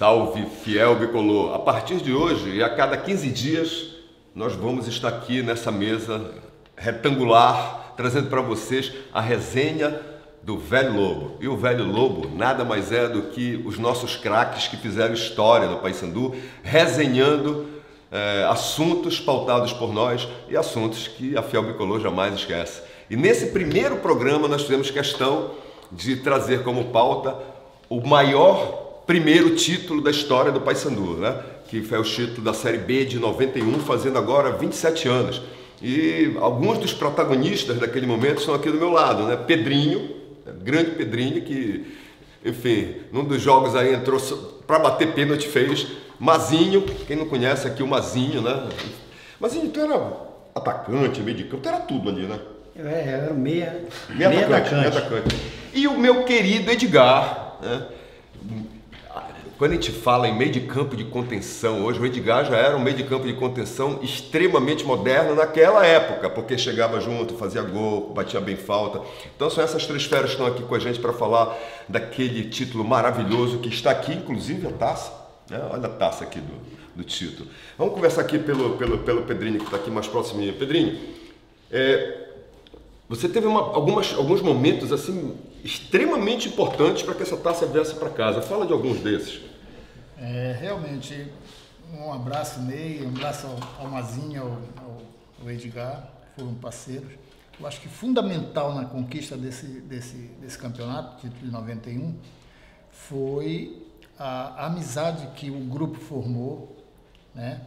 Salve, fiel bicolor! A partir de hoje e a cada 15 dias, nós vamos estar aqui nessa mesa retangular, trazendo para vocês a resenha do Velho Lobo. E o Velho Lobo nada mais é do que os nossos craques que fizeram história no Paysandu, resenhando assuntos pautados por nós e assuntos que a fiel bicolor jamais esquece. E nesse primeiro programa nós fizemos questão de trazer como pauta o maior primeiro título da história do Paysandu, né? Que foi o título da Série B de 91, fazendo agora 27 anos. E alguns dos protagonistas daquele momento estão aqui do meu lado, né? Pedrinho, grande Pedrinho, que, enfim, num dos jogos aí entrou para bater pênalti, fez. Mazinho, quem não conhece aqui o Mazinho, né? Mazinho, tu era atacante, meio de campo, tu era tudo ali, né? Eu era meia atacante. E o meu querido Edgar, né? Quando a gente fala em meio de campo de contenção, hoje o Edgar já era um meio de campo de contenção extremamente moderno naquela época, porque chegava junto, fazia gol, batia bem falta. Então são essas três feras que estão aqui com a gente para falar daquele título maravilhoso que está aqui, inclusive a taça. Olha a taça aqui do título. Vamos conversar aqui pelo Pedrinho, que está aqui mais próximo de mim. Pedrinho, você teve alguns momentos assim extremamente importantes para que essa taça viesse para casa. Fala de alguns desses. Realmente, um abraço Ney, um abraço ao Mazinho, ao Edgar, foram parceiros. Eu acho que fundamental na conquista desse campeonato, título de 91, foi a amizade que o grupo formou, né?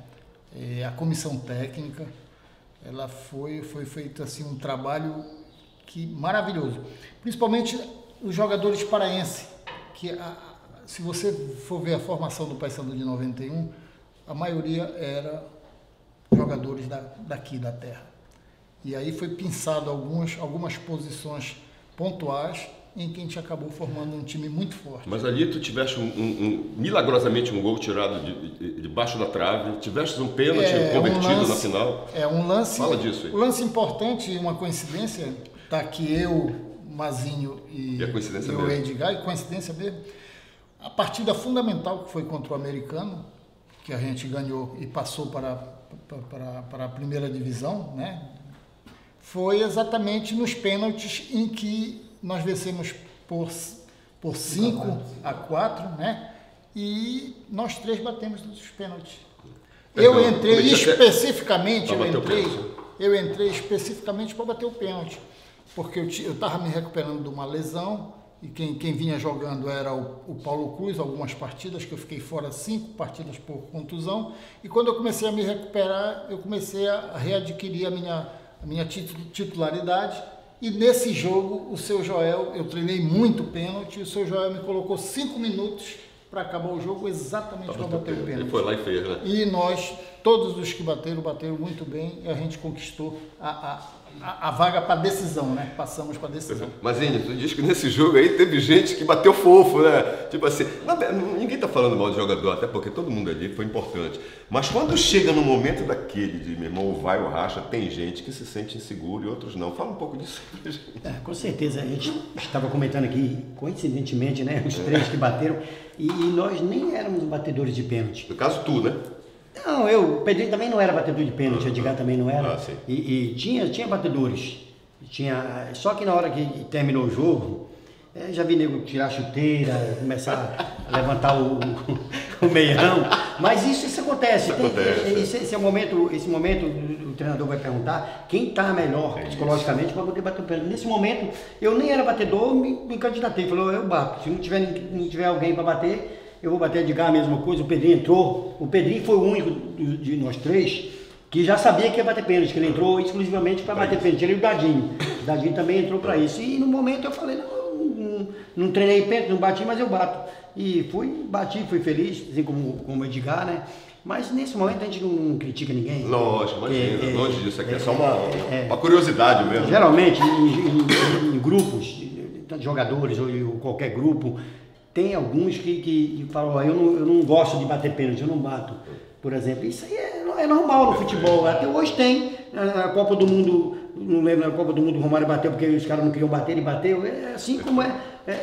A comissão técnica, ela foi feito assim um trabalho maravilhoso, principalmente os jogadores paraenses, que se você for ver a formação do Paysandu de 91, a maioria era jogadores daqui da terra. E aí foi pensado algumas posições pontuais em que a gente acabou formando um time muito forte. Mas ali tu tiveste milagrosamente um gol tirado debaixo da trave, tiveste um pênalti convertido na final. Um lance. Fala disso aí. Um lance importante, uma coincidência, tá aqui eu, Mazinho e o Edgar, e coincidência mesmo. A partida fundamental que foi contra o Americano, que a gente ganhou e passou para a primeira divisão, né? Foi exatamente nos pênaltis em que nós vencemos por 5-4, né? E nós três batemos nos pênaltis. Eu entrei especificamente para bater o pênalti, porque eu estava me recuperando de uma lesão e quem vinha jogando era o Paulo Cruz, algumas partidas que eu fiquei fora 5 partidas por contusão, e quando eu comecei a me recuperar, eu comecei a readquirir a minha titularidade. E nesse jogo, o seu Joel, eu treinei muito pênalti, o seu Joel me colocou 5 minutos para acabar o jogo exatamente para bater o pênalti. Ele foi lá e fez, né? E nós, todos os que bateram muito bem, e a gente conquistou a vaga para decisão, né? Passamos para decisão. Mas, Índio, tu diz que nesse jogo aí teve gente que bateu fofo, né? Tipo assim, ninguém tá falando mal do jogador, até porque todo mundo ali foi importante. Mas quando chega no momento daquele de, meu irmão, vai ou racha, tem gente que se sente inseguro e outros não. Fala um pouco disso. Com certeza, a gente estava comentando aqui, coincidentemente, né? Os três que bateram, e nós nem éramos batedores de pênalti. No caso, tu, né? Não, o Pedrinho também não era batedor de pênalti, o Edgar também não era. E tinha batedores. Só que na hora que terminou o jogo, já vi nego tirar a chuteira, começar a levantar o meião. Mas isso acontece. Esse momento o treinador vai perguntar quem está melhor psicologicamente para poder bater o pênalti. Nesse momento, eu nem era batedor, me candidatei. Falou, eu bato. Se não tiver alguém para bater, eu vou bater. Edgar a mesma coisa. O Pedrinho entrou. O Pedrinho foi o único de nós três que já sabia que ia bater pênalti, que ele entrou exclusivamente para bater pênalti. Ele e o Dadinho. O Dadinho também entrou para isso. E no momento eu falei, não treinei pênalti, não bati, mas eu bato. E bati, fui feliz, assim como o Edgar, né? Mas nesse momento a gente não critica ninguém. Lógico, imagina, longe disso aqui, é só uma curiosidade mesmo. Geralmente, em grupos, tanto jogadores ou qualquer grupo, tem alguns que falam, eu não gosto de bater pênalti, eu não bato, por exemplo. Isso aí é normal no futebol, até hoje tem. A Copa do Mundo não lembro, na Copa do Mundo o Romário bateu porque os caras não queriam bater, ele bateu. É assim como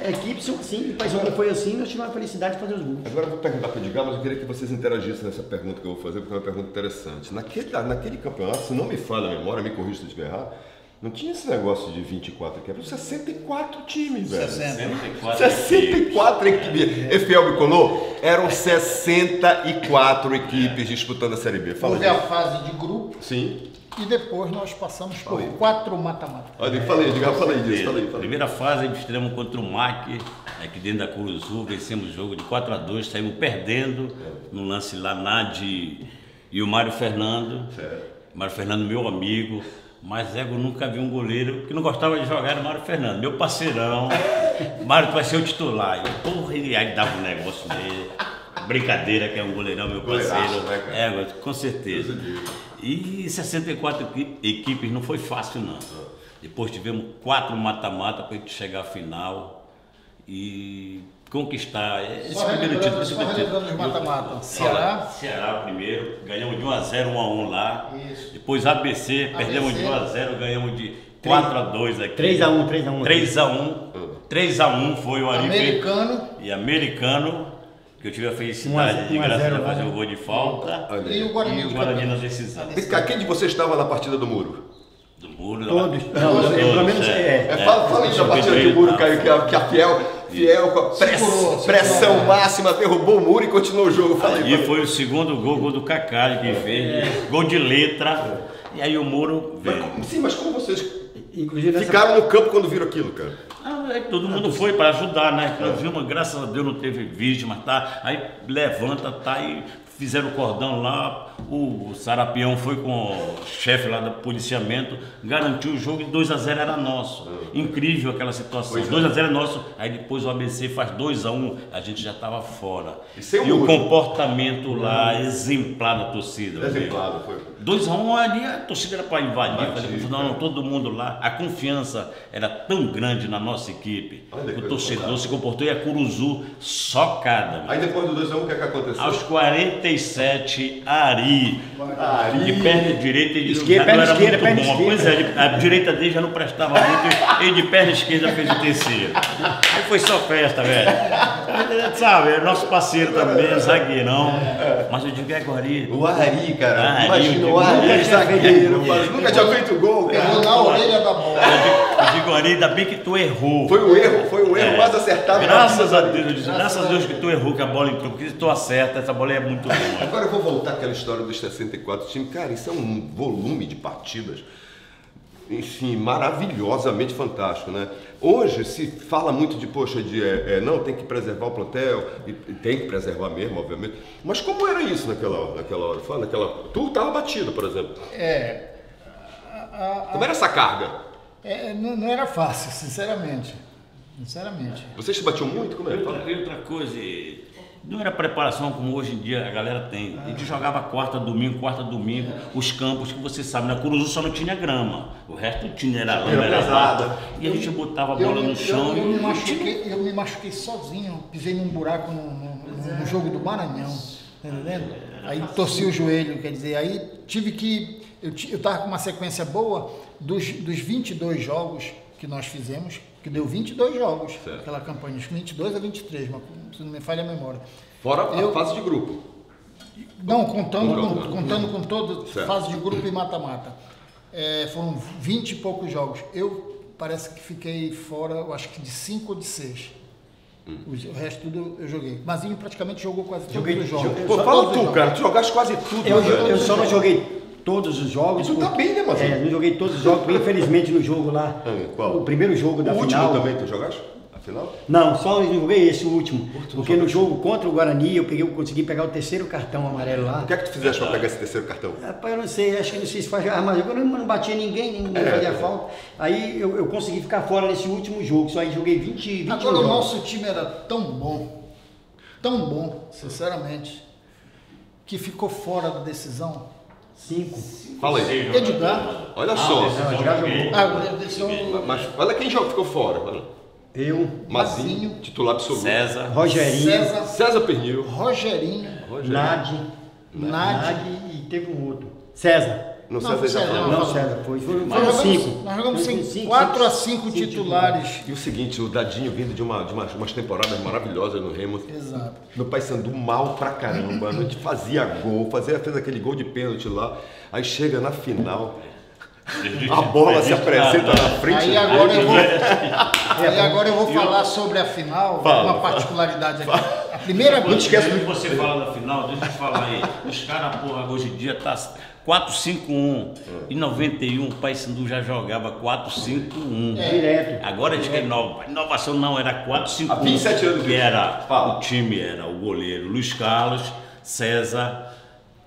equipes são assim, o Paysandu foi assim, nós tivemos a felicidade de fazer os gols. Agora eu vou perguntar para o Edgar, mas eu queria que vocês interagissem nessa pergunta que eu vou fazer, porque é uma pergunta interessante. Naquele campeonato, se não me falha a memória, me corrija se eu estiver errado, não tinha esse negócio de 24 equipes, 64 times, velho. 64 equipes. Efiel Bicolor, eram 64 equipes disputando a Série B. Houve a fase de grupo. Sim. E depois nós passamos por 4 mata-mata. Olha, falei disso. Primeira fase, estreamos contra o MAC, aqui dentro da Curuzu, vencemos o jogo de 4-2, saímos perdendo no lance lá, Nadi e o Mário Fernando. Certo. Mário Fernando, meu amigo, mas eu nunca vi um goleiro que não gostava de jogar, era o Mário Fernando, meu parceirão. Mário, tu vai ser o titular. E, porra, ele aí dava um negócio dele. Brincadeira, que é um goleirão, meu parceiro. Né, com certeza. E 64 equipes não foi fácil, não. Depois tivemos 4 mata-mata para a gente chegar à final e conquistar esse primeiro título. Só relembrando os mata-mata. Ceará primeiro, ganhamos de 1-0, 1-1 lá. Isso. Depois ABC, perdemos de 1-0, ganhamos de 4-2 aqui. 3-1. 3-1 foi o Ari. Americano. E Americano. Que eu tive a felicidade de graças a fazer o gol de falta e o Guarani na decisão. Quem de vocês estava na partida do Muro? Do Muro? Todos. Pelo menos Fala aí da partida que o Muro caiu, que a Fiel com a pressão máxima, derrubou o Muro e continuou o jogo. E foi o segundo gol do Kaká que fez, gol de letra. E aí o Muro veio. Mas como vocês ficaram no campo quando viram aquilo, cara? Todo mundo foi para ajudar, né? Graças a Deus não teve vítima, tá? Aí levanta, tá? E fizeram o cordão lá, o Sarapião foi com o chefe lá do policiamento, garantiu o jogo e 2-0 era nosso. Incrível aquela situação. 2-0 é nosso, aí depois o ABC faz 2-1, a gente já estava fora. E o comportamento lá exemplar da torcida. Exemplar, foi. 2-1 ali, a torcida era para invadir, não, todo mundo lá. A confiança era tão grande na nossa equipe. O torcedor se comportou e a Curuzu socada. Aí depois do 2-1, o que é que aconteceu? Aos 47, Ari. De perna direita e de esquerda, não era muito bom. Pois é, a direita dele já não prestava muito e de perna esquerda fez o terceiro. Aí foi só festa, velho. Sabe, é nosso parceiro também, zagueirão. Mas eu digo, é Ari. O Ari, cara. Imagina o Ari, zagueiro. Nunca tinha feito gol, cara. Pegou na orelha da bola. Eu digo, Ari, ainda bem que tu errou. Foi um erro mais acertado. Graças a Deus que tu errou, que a bola entrou, porque se tu acerta, essa bola é muito boa. Agora eu vou voltar àquela história dos 64 times. Cara, isso é um volume de partidas, enfim, maravilhosamente fantástico, né? Hoje se fala muito de, poxa, não, tem que preservar o plantel, e tem que preservar mesmo, obviamente. Mas como era isso naquela hora? Tu estava batido, por exemplo. Como era essa carga? Não era fácil, sinceramente. Vocês se batiam muito? Como é? Outra coisa, não era preparação como hoje em dia a galera tem. A gente jogava quarta, domingo, os campos que você sabe, na Curuzu só não tinha grama. O resto tinha, era lama, era pesada. E a gente botava a bola no chão. Eu me machuquei sozinho, pisei num buraco no jogo do Maranhão, tá entendendo? Aí torci o joelho, quer dizer, aí tive que... Eu estava com uma sequência boa dos 22 jogos que nós fizemos, que deu 22 jogos, certo. Aquela campanha, de 22 a 23, mas se não me falha a memória. Fora a fase de grupo? Não, contando com toda fase de grupo e mata-mata. Foram 20 e poucos jogos. Eu parece que fiquei fora, eu acho que de 5 ou de 6. O resto tudo eu joguei. Mazinho praticamente jogou quase todos os jogos. Fala tu, cara, tu jogaste quase tudo. Eu só não joguei todos os jogos. Tu tá bem, né, Mazinho? Não joguei todos os jogos, porque infelizmente no jogo lá, qual? O primeiro jogo da final... O último também tu jogaste? A final? Não, só não joguei esse último. Porque no jogo contra o Guarani eu consegui pegar o terceiro cartão amarelo lá. O que é que tu fizeste para pegar esse terceiro cartão? Rapaz, eu não sei, acho que não sei se faz... mas eu não batia ninguém fazia falta. Aí eu consegui ficar fora nesse último jogo, só aí joguei 20 Agora jogos. O nosso time era tão bom, sinceramente, que ficou fora da decisão. 5. Fala aí. Edgar. Olha só. Edgar jogou. Mas olha quem ficou fora. Olha. Eu. Mazinho, titular absoluto. César. Rogerinho. César Pernil. Rogerinho. Nadi e teve um outro. César. No César já falou. Não, César, foram Nós 5. jogamos sem 4 a 5 titulares. E o seguinte, o Dadinho vindo de umas temporadas maravilhosas no Remo. Exato. No Paysandu mal pra caramba. A gente fazia gol, fez aquele gol de pênalti lá. Aí chega na final, a bola se apresenta na frente. Aí agora eu vou falar sobre a final, uma particularidade aqui. A primeira Não esquece do que você fala da final, deixa eu te falar aí. Os caras, porra, hoje em dia tá 4-5-1. Em 91 o Paysandu já jogava 4-5-1. Direto. Agora diz que é inovação não, era 4-5-1. Há 27 anos que era o time, era o goleiro Luiz Carlos, César,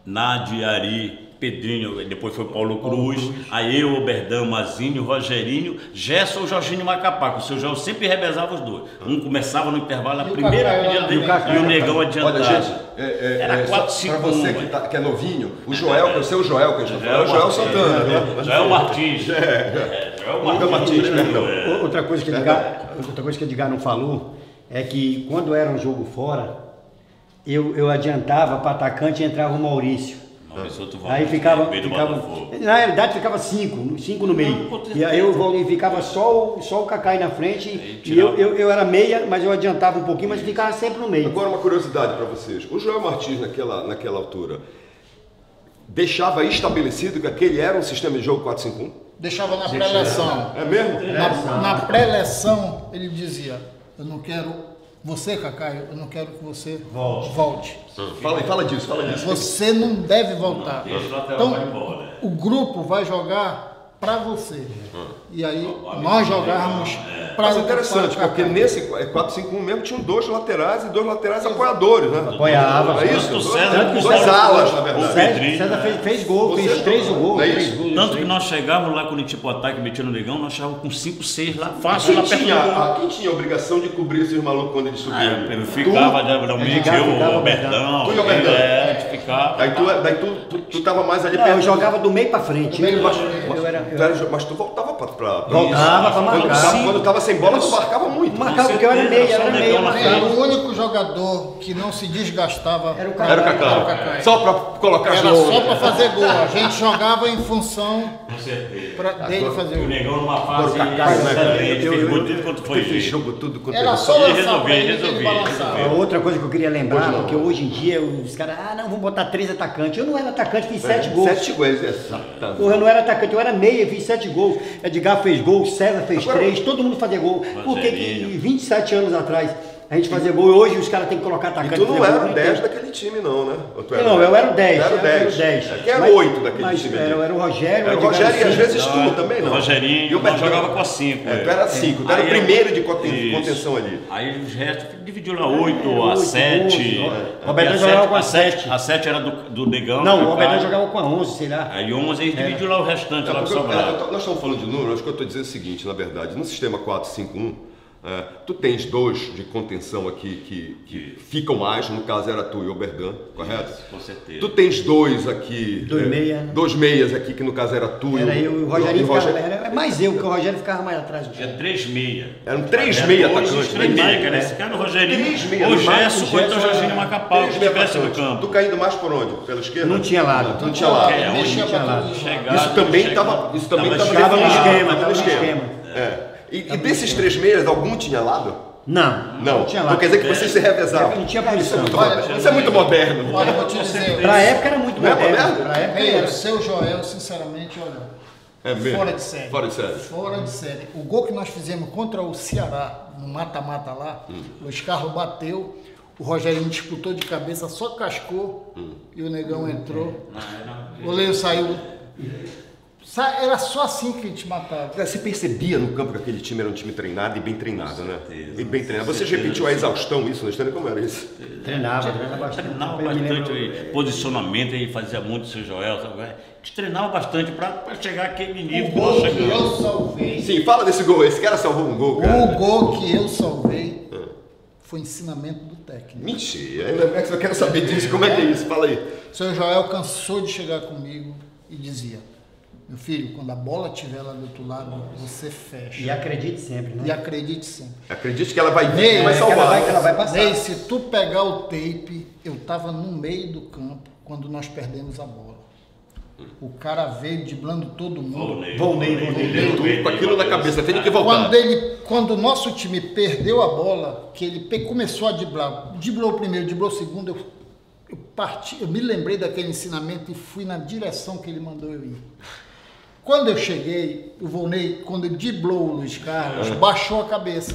Nadi, Ari, Pedrinho, depois foi Paulo Cruz, aí eu, Oberdan, Mazinho, Rogerinho, Gerson e Jorginho Macapá, que o seu João sempre revezava os dois. Um começava no intervalo, a primeira pedida dele e o Negão adiantado. Olha, gente, era 4-5-1. Para você que é novinho, o Joel, que é o seu Joel, que a gente fala, é o Joel Santana, né? Joel Martins. Joel Martins, perdão. Outra coisa que o Edgar não falou é que quando era um jogo fora, eu adiantava para atacante e entrava o Maurício. Aí ficava, na realidade ficava 5 no meio. E aí eu ficava só o Cacai na frente e eu era meia, mas eu adiantava um pouquinho, mas ficava sempre no meio. Agora uma curiosidade para vocês. O Joel Martins naquela altura deixava estabelecido que aquele era um sistema de jogo 4-5-1? Deixava na pré-eleção. É mesmo? Na pré-eleção ele dizia, eu não quero... Você, Cacai, eu não quero que você volte. Fala disso. Você não deve voltar. Então, o grupo vai jogar para você. E aí, nós jogarmos para Mas é interessante, porque nesse 4-5-1 mesmo tinham 2 laterais e 2 laterais apoiadores, né? Apoiava. É isso? Tanto 2 alas, na verdade. César fez gol, fez 3 gols. É isso? Tanto que nós chegávamos lá quando tipo ataque metia no Negão, nós chegávamos com 5, 6 lá fácil, lá perto do gol. Quem tinha a obrigação de cobrir esses malucos quando eles subiam? Eu ficava, geralmente, o Bertão. Tu e o Bertão. A gente ficava. Daí tu tava mais ali Não, eu jogava do meio para frente. Mas tu voltava pra Voltava para marcar. Quando tava sem bola, tu marcava muito. Marcava porque eu era meia, O único jogador que não se desgastava era o Era o Cacai. Só pra colocar Era gol. só para fazer gol. A gente jogava em função dele fazer O gol. Negão numa fase excelente, fez muito quanto foi Fez jogo tudo quanto Era ele só lançar pra ele que ele resolvi. balançava. Outra coisa que eu queria lembrar, porque hoje em dia os caras, não, vamos botar 3 atacantes. Eu não era atacante, fiz 7 gols. 7 gols, exatamente. Porra, eu não era atacante, eu era meia, fiz 7 gols. Edgar fez gol, César fez 3, todo mundo fazia gol. Porque que 27 anos atrás a gente fazia gol e hoje os caras têm que colocar atacante. E tu não era o 10 daquele time, não, né? Não, eu era o 10. Era o 10. Quem era o 8 daquele time? Era o Rogério. Era o Rogério e às vezes tu também, não. O Rogerinho, E o Bertão jogava com a 5. Tu era 5, tu era o primeiro de contenção ali. Aí os restos dividiu lá 8 a 7. O Roberto jogava com a 7. A 7 era do Negão. Não, o Roberto jogava com a 11, sei lá. Aí 11 aí dividiu lá o restante, lá que sobrava. Nós estamos falando de número, acho que eu estou dizendo o seguinte, na verdade, no sistema 4-5-1, tu tens 2 de contenção aqui que ficam mais, no caso era tu e o Oberdan, correto? Com certeza. Tu tens 2 aqui. 2 meias. 2 meias aqui, que no caso era tu Era e eu e o Rogerinho ficava. Era mais eu, porque o Rogério ficava mais atrás. Tinha 3 meia. Eram 3 meia Hoje, atacantes. 3 meia, que era esse cara, o Rogerinho, o Gerson, ou então o Jorginho Macapá, que estivesse no campo. Tu caindo mais por onde? Pela esquerda? Não tinha lado. Não tinha lado. Mexia pra tudo. Isso também estava Ficava no esquema. E desses 3 meias, algum tinha lado? Não tinha lado. Então quer dizer que vocês se revezavam. Não tinha posição. Isso é muito moderno. Olha, eu vou te dizer. Pra época era muito Não é moderno. moderno? Pra época Ei, era. o seu Joel, sinceramente, olha, É mesmo? fora de série. Fora de série. Fora de série. O gol que nós fizemos contra o Ceará, no mata-mata lá, o Scarlo bateu, o Rogerinho disputou de cabeça, só cascou e o Negão entrou. O goleiro saiu. Era só assim que a gente matava. Você percebia no campo que aquele time era um time treinado e bem treinado, né? E bem treinado. Você repetiu a exaustão isso na história? Como era isso? Treinava bastante. Treinava bastante, posicionamento, aí fazia muito o seu Joel, sabe? A gente treinava bastante para chegar àquele nível O que nós gol que chegamos. eu salvei. Sim, fala desse gol. Esse cara salvou um gol, cara. O gol que eu salvei foi ensinamento do técnico. Mentira. Ainda bem que eu quero saber disso. Como é que é isso? Fala aí. O seu Joel cansou de chegar comigo e dizia: meu filho, quando a bola estiver lá do outro lado, você fecha. E acredite sempre, né? E acredite sempre. Acredite que ela vai vir Ney, e vai salvar. que ela vai passar. Ney, se tu pegar o tape, eu estava no meio do campo quando nós perdemos a bola. O cara veio driblando todo mundo. Volney, com aquilo na cabeça, tem que voltar. Quando o nosso time perdeu a bola, que ele começou a driblar, driblou o primeiro, driblou o segundo, eu me lembrei daquele ensinamento e fui na direção que ele mandou eu ir. Quando eu cheguei, o Volney, quando ele driblou o Luiz Carlos, baixou a cabeça.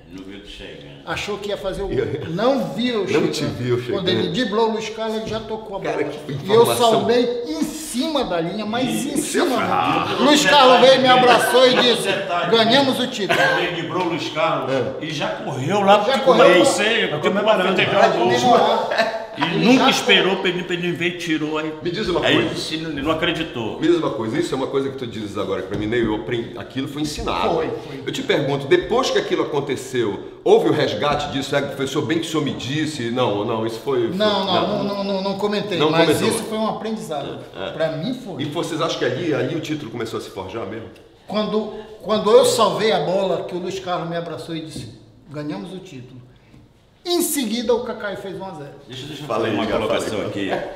Não viu tu chegando. Achou que ia fazer o gol. Não viu Não te viu chegando. Quando ele driblou o Luiz Carlos, ele já tocou a bola. Cara, que E eu informação. salvei em cima da linha, mas em cima da linha. Luiz Carlos veio, me abraçou e disse, ganhamos o título. Ele livrou o Luiz Carlos e já correu lá Já para correu. você, e nunca esperou para ele ver e tirou. Aí, Me diz uma aí coisa. ele não acreditou. Me diz uma coisa, isso é uma coisa que tu dizes agora para mim, Ney, eu aprendi, aquilo foi ensinado. Foi. Eu te pergunto, depois que aquilo aconteceu, houve o resgate disso? Professor, bem que o senhor me disse, não, isso foi... Não comentei, Não mas comentou. isso foi um aprendizado. Para mim foi. E vocês acham que ali o título começou a se forjar mesmo? Quando eu salvei a bola, que o Luiz Carlos me abraçou e disse, ganhamos o título. Em seguida, o Cacai fez 1-0. Deixa eu Fala fazer aí, uma Liga, colocação fala aí. aqui.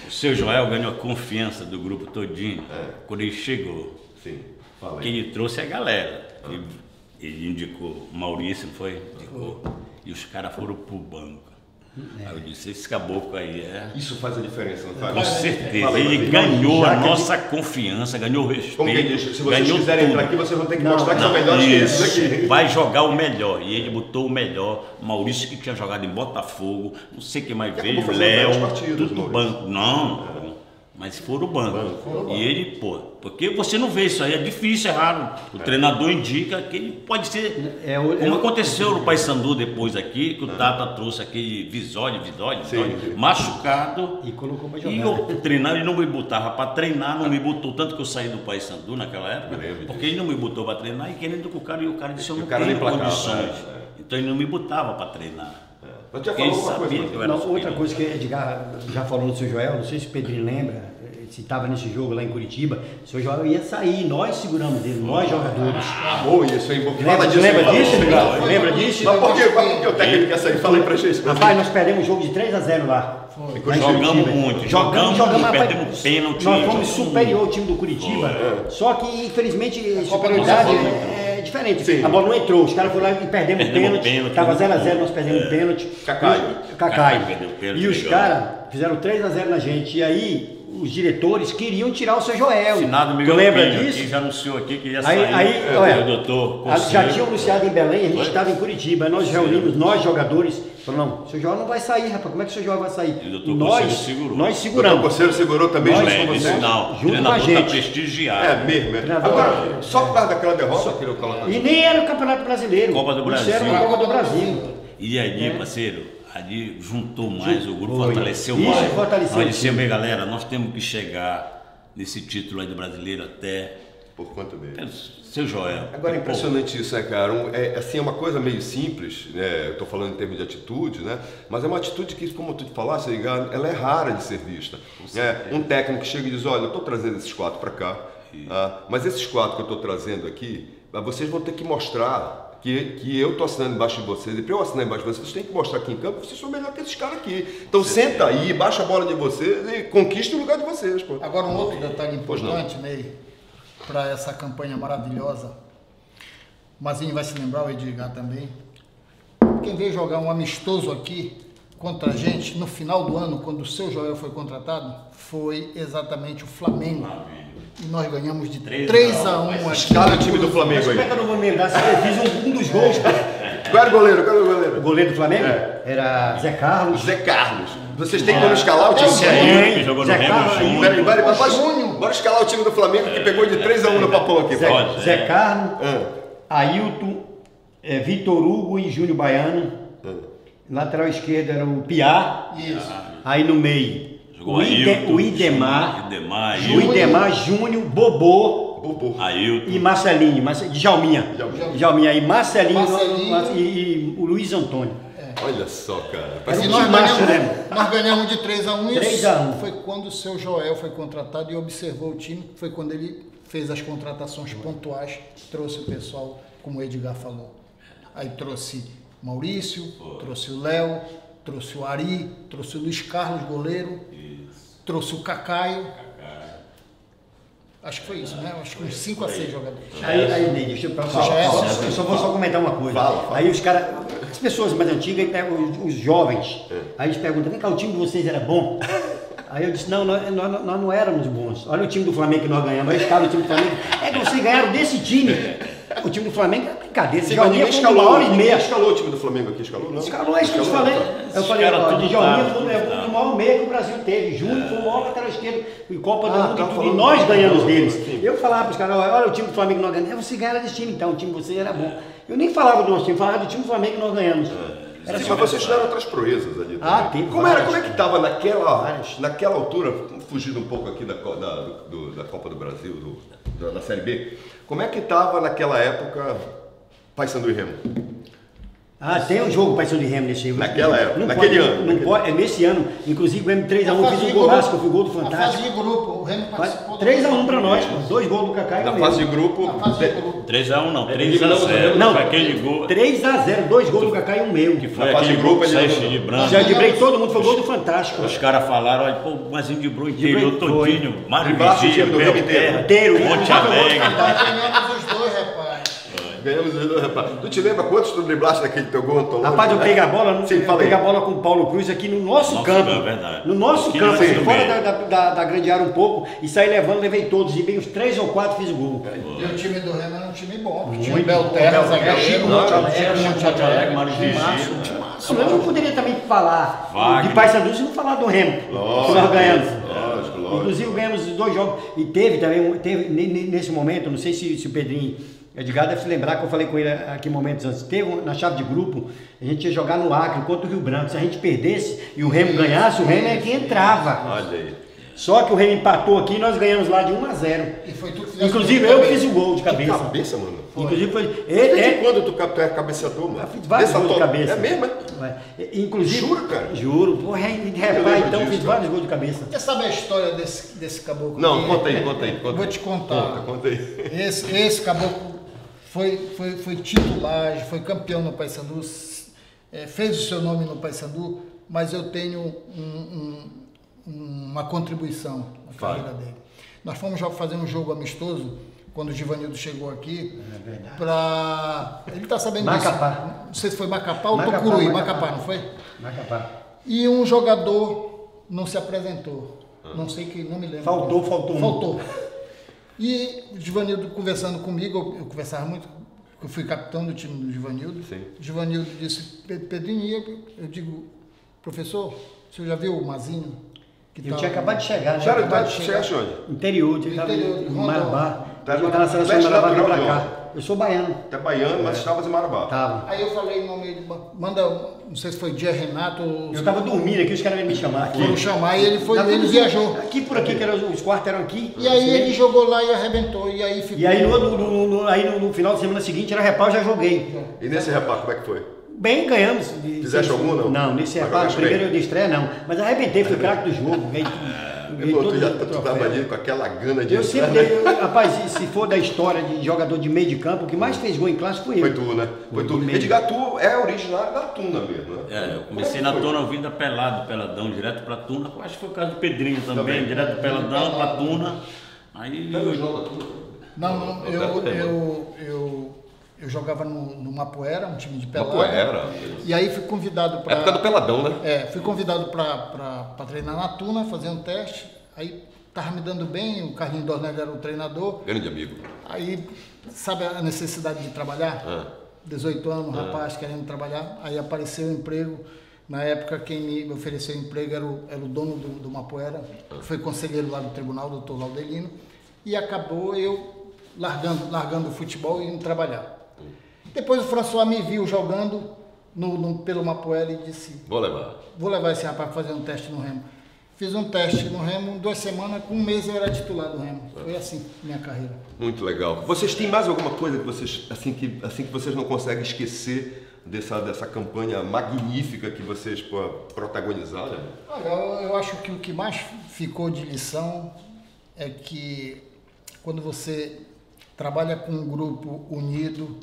O seu Joel ganhou a confiança do grupo todinho quando ele chegou. Sim, fala Que aí. ele trouxe a galera. Ele indicou, Maurício, não foi? Indicou. E os caras foram pro banco. Aí eu disse, esse caboclo aí Isso faz a diferença, não faz? Com certeza. Fala aí, Ele Rodrigo. ganhou Já a que nossa confiança, ganhou o respeito. Como quem diz, se vocês ganhou quiserem tudo. entrar aqui, vocês vão ter que mostrar que são melhores que esses aqui. Vai jogar o melhor. E ele botou o melhor. Maurício, que tinha jogado em Botafogo, não sei quem mais veio, acabou fazendo Léo, belas partidas, tudo Maurício. banco. Não, mas foram o banco. E ele, porque você não vê isso aí, é difícil, é raro. O treinador indica que ele pode ser. Como aconteceu no Paysandu depois aqui, que o Tata trouxe aquele Visório, machucado. E colocou pra jogar. E eu treinar, ele não me botava para treinar, não me botou, tanto que eu saí do Paysandu naquela época, porque ele não me botou para treinar e querendo que o cara disse, eu não cara tenho nem placava, condições. Então ele não me botava para treinar. Mas já Porque ele falou uma coisa, sabia que eu era Outra superior. coisa que Edgar já falou no seu Joel, não sei se o Pedrinho lembra, se estava nesse jogo lá em Curitiba, o seu Joel ia sair, nós seguramos ele, nós jogadores. Boa isso, hein? Fala disso. Lembra fala. disso, Edgar? Lembra disso? Mas por que o técnico quer sair? Fala aí pra gente. Rapaz, nós perdemos o jogo de 3-0 lá. Lá em Jogamos Curitiba. muito, Jogamos, rapaz, perdemos pênalti. Nós fomos jogamos superior ao time do Curitiba. Só que, infelizmente, superioridade é diferente. Sim. A bola não entrou, os caras foram lá e perdemos o Perdemos pênalti. pênalti, Tava muito 0x0, bom. nós perdemos o pênalti. Cacai. Cacai. Perdeu o pênalti, E os legal. caras fizeram 3-0 na gente. E aí, os diretores queriam tirar o seu Joel. Assinado Tu Miguel lembra Pinho, disso? que já anunciou aqui que ia Aí, sair. olha, o doutor já Conselho. tinha anunciado em Belém, a gente estava em Curitiba, aí nós reunimos, nós jogadores, falou, não, o seu Joel não vai sair, rapaz, como é que o seu Joel vai sair? E o doutor nós, Conselho segurou. nós O seguramos. Conselho segurou também Nós junto somos com Disse, vocês. não, o Junto com a treinador gente. está prestigiado. É mesmo, é. Treinador. Agora, só por causa daquela derrota que ele colocou. E nem era o Campeonato Brasileiro. Copa do Isso Brasil. era a Copa do Brasil. E ali, parceiro, ali juntou mais o grupo, Foi. fortaleceu Isso, mais. fortaleceu Nós o dissemos, time. galera, nós temos que chegar nesse título aí do brasileiro até Por conta dele. seu Joel. Agora é Pô, impressionante isso, né, cara? É uma coisa meio simples, né? Eu tô falando em termos de atitude, né? Mas é uma atitude que, como tu falaste, ela é rara de ser vista. Um técnico chega e diz, olha, eu tô trazendo esses 4 para cá, mas esses 4 que eu tô trazendo aqui, vocês vão ter que mostrar que eu tô assinando embaixo de vocês, e para eu assinar embaixo de vocês têm que mostrar aqui em campo que vocês são melhor que esses caras aqui. Então senta aí, baixa a bola de vocês e conquista o lugar de vocês, pô. Agora um outro detalhe Pois não. importante, Ney, para essa campanha maravilhosa. O Mazinho vai se lembrar, o Edgar também. Quem veio jogar um amistoso aqui contra a gente no final do ano, quando o seu Joel foi contratado, foi exatamente o Flamengo. E nós ganhamos de 3-1 aqui. Escala o time do Flamengo Como é aí. que eu não vou me lembrar? Eu fiz um dos gols. Qual era o goleiro? O goleiro do Flamengo era Zé Carlos. Zé Carlos. Vocês têm como escalar o time do Esse Flamengo? aí, que jogou no Zé Remo Carlos, Júnior. Peraí, bora escalar o time do Flamengo que pegou de 3-1 no papão aqui. vai. Pode. Zé Carlos, Ailton, Vitor Hugo e Júnior Baiano. Lateral esquerdo era o Piá. Isso. Aí no meio, Jogou o Ailton, Idemar. Ailton, O Idemar Júnior, Bobô Bobô. Ailton. e Marcelinho. Djalminha. Djalminha. Aí Marcelinho, Marcelinho. E o Luiz Antônio. Olha só, cara. E Parece um nós time macho, macho, né? nós ganhamos de 3-1. Isso 3-1. foi quando o seu Joel foi contratado e observou o time. Foi quando ele fez as contratações pontuais, trouxe o pessoal, como o Edgar falou. Aí trouxe Maurício, trouxe o Léo, trouxe o Ari, trouxe o Luiz Carlos, goleiro, trouxe o Cacaio. Acho que foi isso, né? Acho que uns 5 a 6 jogadores. Aí Ney, deixa eu só vou comentar uma coisa. Fala. Aí os caras, as pessoas mais antigas, os jovens, aí eles perguntam, vem cá, o time de vocês era bom? Aí eu disse, não, nós não éramos bons. Olha o time do Flamengo que nós ganhamos. Aí escala o time do Flamengo. É que vocês ganharam desse time. O time do Flamengo é brincadeira. Sim, mas ninguém escalou o time do Flamengo aqui, escalou não? Escalou, é isso que eu te falei. Eu falei, Djalminha foi o maior meia que o Brasil teve. Júnior foi o maior lateral esquerdo em Copa do Mundo e nós ganhamos deles. Eu falava para os caras, olha o time do Flamengo que nós ganhamos. Você ganharam desse time, então o time de vocês era bom. Eu nem falava do nosso time, falava do time do Flamengo que nós ganhamos. Sim, mas vocês tiveram outras proezas ali também. Tem como é que estava naquela altura, fugindo um pouco aqui da Copa do Brasil, da Série B, como é que estava naquela época Paysandu e Remo? Tem um jogo Paysandu e Remo nesse ano. Naquela época, naquele ano. Nesse ano, inclusive ganhamos 3x1, fiz um golaço, que eu fui gol do Fantástico. Na fase de grupo, o Remo participou. 3x1 para nós, 2 gols do Kaká e na fase de grupo. 3x1 não, 3x0. Não, aquele gol. 3x0, 2 gols do Kaká e um meu. Que foi aquele grupo de branco. Já de break, todo mundo foi gol do Fantástico. Os caras falaram, olha, pô, o Mazinho de Bru interior todinho, Mário Vigia, inteiro, Monte Alegre. Ganhamos os dois, rapaz. Ganhamos os dois, rapaz. Tu te lembra quantos tu driblaste naquele teu gol, Antônio? Rapaz, eu peguei a bola, peguei a bola com o Paulo Cruz aqui no nosso campo. Verdade. No nosso campo, fora da grande área um pouco, e saí levando, levei todos, e bem uns 3 ou 4 fiz o gol. E o time do Remo era um time bom, porque tinha o Belterra, zagueiro, Monte Alegre, Mário Vigia. Eu não poderia também falar de Paysandu se não falar do Remo, que nós ganhamos. Lógico. Inclusive ganhamos 2 jogos, e teve nesse momento, não sei se o Pedrinho Edgar deve se lembrar que eu falei com ele aqui momentos antes, teve na chave de grupo, a gente ia jogar no Acre contra o Rio Branco, se a gente perdesse e o Remo ganhasse, o Remo é quem entrava. Olha aí. Só que o Remo empatou aqui e nós ganhamos lá de 1x0. E foi tudo que Inclusive eu fiz o gol de cabeça. Que cabeça, mano. Inclusive foi... Desde quando tu é cabeceador, mano? Eu fiz vários gols de cabeça. É mesmo, é? Inclusive... Juro, cara? Juro. Porra, rapaz, então eu fiz vários gols de cabeça. Você sabe a história desse caboclo? Não, conta aí. Vou te contar. Conta aí. Esse caboclo foi titular, foi campeão no Paysandu, fez o seu nome no Paysandu, mas eu tenho uma contribuição na carreira dele. Nós fomos fazer um jogo amistoso quando o Givanildo chegou aqui. Ele está sabendo Macapá. disso. Não sei se foi Macapá ou Tucuruí. Macapá, não foi? Macapá. E um jogador não se apresentou. Não sei que, não me lembro. Faltou. E o Givanildo conversando comigo, eu conversava muito, eu fui capitão do time do Givanildo. Sim. O Givanildo disse, Pedrinho, eu digo, professor, o senhor já viu o Mazinho? Eu tinha acabado de chegar. Chegaste onde? Interior de Marabá. Jogar na seleção de Marabá pra cá. Eu sou baiano. Tu é baiano, mas estavas em Marabá. Tava. Aí eu falei o nome dele, manda, não sei se foi Dia Renato ou... Eu tava dormindo aqui, os caras iam me chamar. Foram chamar e ele viajou. Aqui por aqui, que os quartos eram aqui. E aí ele jogou lá e arrebentou, e aí ficou... E aí no final de semana seguinte, era repau, já joguei. E nesse repá, como é que foi? Bem, ganhamos. Fizeste algum, não? Não, nesse repau, primeiro eu de estreia, não. Mas arrebentei, fui craque do jogo. Tu estava ali com aquela gana de... Eu sempre dei, rapaz, se for da história de jogador de meio de campo, o que mais fez gol em classe foi eu. Foi tu, né? Foi tu. Edgar, tu é originário da Tuna mesmo, né? Eu comecei na Tuna ouvindo peladão, direto pra Tuna. Acho que foi o caso do Pedrinho também. Direto do peladão pra Tuna. Aí... Não, eu jogava no Mapoera, um time de pelada. Mapoera. E aí fui convidado para... Época do peladão, né? Fui convidado para treinar na Tuna, fazer um teste. Aí tava me dando bem, o Carlinhos Dornelli era o treinador. Grande amigo. Aí, sabe a necessidade de trabalhar? 18 anos, rapaz, querendo trabalhar. Aí apareceu um emprego. Na época, quem me ofereceu emprego era o dono do Mapoera, foi conselheiro lá do tribunal, o doutor Laudelino. E acabou eu largando o futebol e indo trabalhar. Depois o François me viu jogando pelo Mapoera e disse... Vou levar esse rapaz para fazer um teste no Remo. Fiz um teste no Remo, 2 semanas, com 1 mês eu era titular do Remo. Foi assim minha carreira. Muito legal. Vocês têm mais alguma coisa que vocês, assim que vocês não conseguem esquecer dessa campanha magnífica que vocês protagonizaram? Olha, eu acho que o que mais ficou de lição é que quando você trabalha com um grupo unido,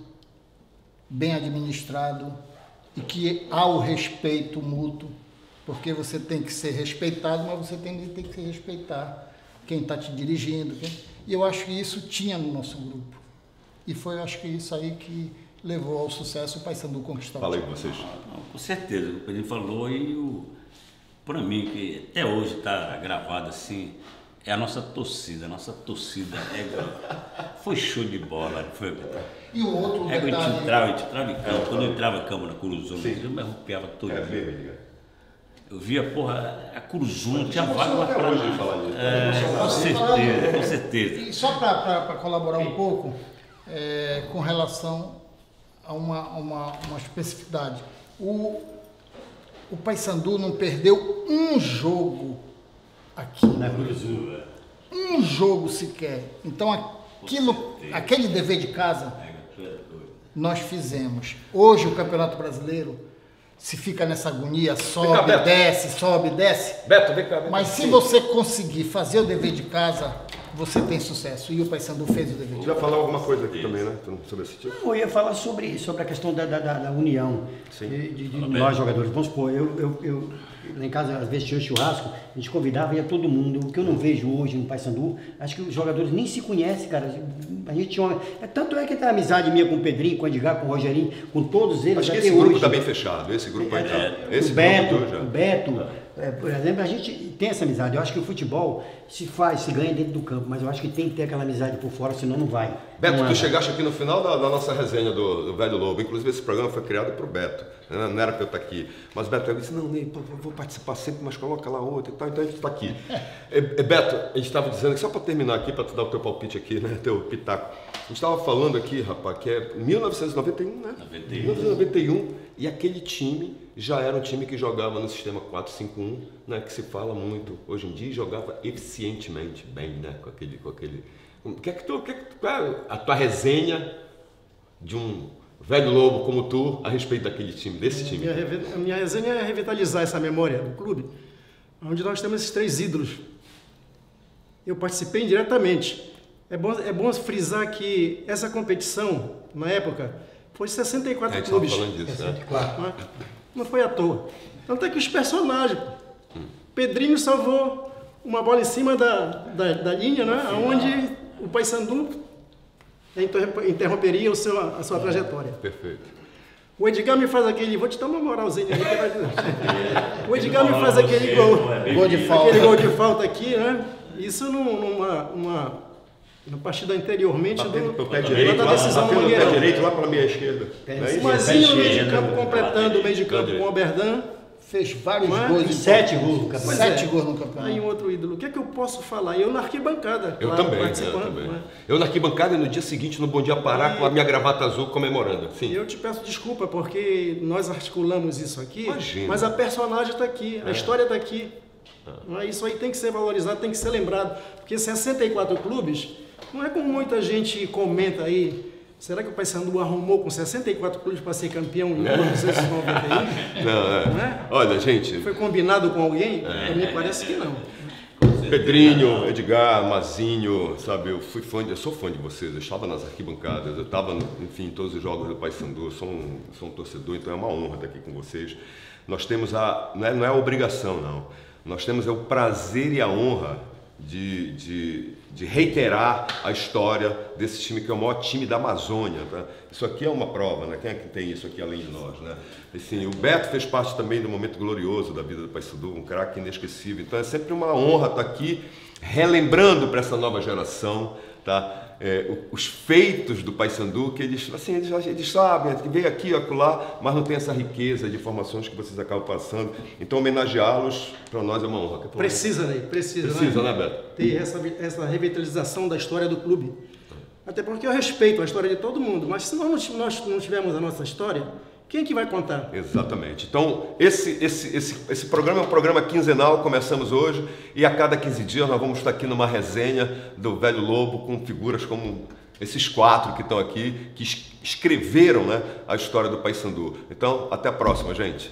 bem administrado e que há o respeito mútuo, porque você tem que ser respeitado, mas você tem que se respeitar. quem está te dirigindo. E eu acho que isso tinha no nosso grupo. E foi, acho que isso aí que levou ao sucesso o Paysandu conquistar. Fala aí com vocês. Com certeza, o Pedrinho falou e para mim, que até hoje está gravado assim, é a nossa torcida. A nossa torcida foi show de bola, não foi, Pedro? E o outro detalhe... A gente entrava em campo, quando eu entrava em campo na Curuzu, eu me arrupiava todo dia. Eu via, porra, a Curuzu não tinha vaga para hoje falar disso. Com certeza. E só para colaborar um pouco, com relação a uma especificidade. O Paysandu não perdeu um jogo aqui na Curuzu. Um jogo sequer. Então aquele dever de casa nós fizemos. Hoje o Campeonato Brasileiro se fica nessa agonia, sobe, desce. Beto, vem cá. Mas se você conseguir fazer o dever de casa, você tem sucesso. E o Paysandu fez o dever de casa. Você vai falar alguma coisa aqui também, né? Sobre esse tipo? Eu ia falar sobre a questão da união de nós jogadores. Vamos supor, eu lá em casa, às vezes tinha churrasco, a gente convidava e ia todo mundo. O que eu não vejo hoje no Paysandu, acho que os jogadores nem se conhecem, cara. A gente tinha uma... Tanto é que tem amizade minha com o Pedrinho, com o Edgar, com o Rogerinho, com todos eles. Acho que esse grupo está bem fechado, esse grupo aí tá. O Beto, por exemplo, a gente tem essa amizade. Eu acho que o futebol se ganha dentro do campo, mas eu acho que tem que ter aquela amizade por fora, senão não vai. Beto, tu chegaste aqui no final da nossa resenha do Velho Lobo. Inclusive esse programa foi criado para o Beto, não era para eu estar aqui. Mas o Beto disse, não, Ney, eu vou participar sempre, mas coloca lá outra e tal, então a gente está aqui. Beto, a gente estava dizendo, só para terminar aqui, para tu dar o teu palpite aqui, né, teu pitaco. A gente estava falando aqui, rapaz, que é 1991, né? 1991, e aquele time já era um time que jogava no sistema 4-5-1, né, que se fala muito hoje em dia, e jogava eficientemente bem, né, com aquele... Qual é a tua resenha de um velho lobo como tu a respeito daquele time, desse time? A minha resenha é revitalizar essa memória do clube, onde nós temos esses 3 ídolos. Eu participei indiretamente. É bom frisar que essa competição, na época, foi 64 clubes. Falando disso, 64, né? Não foi à toa. Tanto é que os personagens, Pedrinho salvou uma bola em cima da linha, né? Onde o Paysandu interromperia a sua trajetória. Perfeito. O Edgar me faz aquele... Vou te dar uma moralzinha aí. O Edgar me faz aquele gol de falta. Aquele gol de falta aqui, né? Isso numa partida anteriormente do pé direito, da decisão do pé direito lá para a meia esquerda. O Mazinho no meio de campo, completando o meio de campo com o Oberdan. Fez vários gols. 7 gols no campeonato. 7 gols no campeonato. Aí um outro ídolo. O que é que eu posso falar? Eu na arquibancada. Eu também. Eu na arquibancada e no dia seguinte no Bom Dia Pará com a minha gravata azul comemorando. Sim. Eu te peço desculpa porque nós articulamos isso aqui. Imagina. Mas a personagem está aqui, a história está aqui. Isso aí tem que ser valorizado, tem que ser lembrado. Porque 64 clubes, não é como muita gente comenta aí. Será que o Paysandu arrumou com 64 clubes para ser campeão em 1991? Não, é. Olha, gente... Foi combinado com alguém? Me parece que não. Pedrinho, Edgar, Mazinho, sabe, eu sou fã de vocês, eu estava nas arquibancadas, eu estava, enfim, em todos os jogos do Paysandu, sou um torcedor, então é uma honra estar aqui com vocês. Nós temos não é a obrigação, não. Nós temos o prazer e a honra de reiterar a história desse time que é o maior time da Amazônia, tá? Isso aqui é uma prova, né? Quem é que tem isso aqui além de nós, né? Assim, o Beto fez parte também do momento glorioso da vida do Paysandu, um craque inesquecível. Então é sempre uma honra estar aqui relembrando para essa nova geração, tá? Os feitos do Paysandu, que eles sabem, que veio aqui, acolá, mas não tem essa riqueza de informações que vocês acabam passando. Então, homenageá-los, para nós é uma honra. Precisa, né, Beto? Ter essa revitalização da história do clube. Até porque eu respeito a história de todo mundo, mas se nós não tivermos a nossa história, quem é que vai contar? Exatamente. Então, esse programa é um programa quinzenal, começamos hoje, e a cada 15 dias nós vamos estar aqui numa resenha do Velho Lobo, com figuras como esses 4 que estão aqui, que escreveram, né, a história do Paysandu. Então, até a próxima, gente.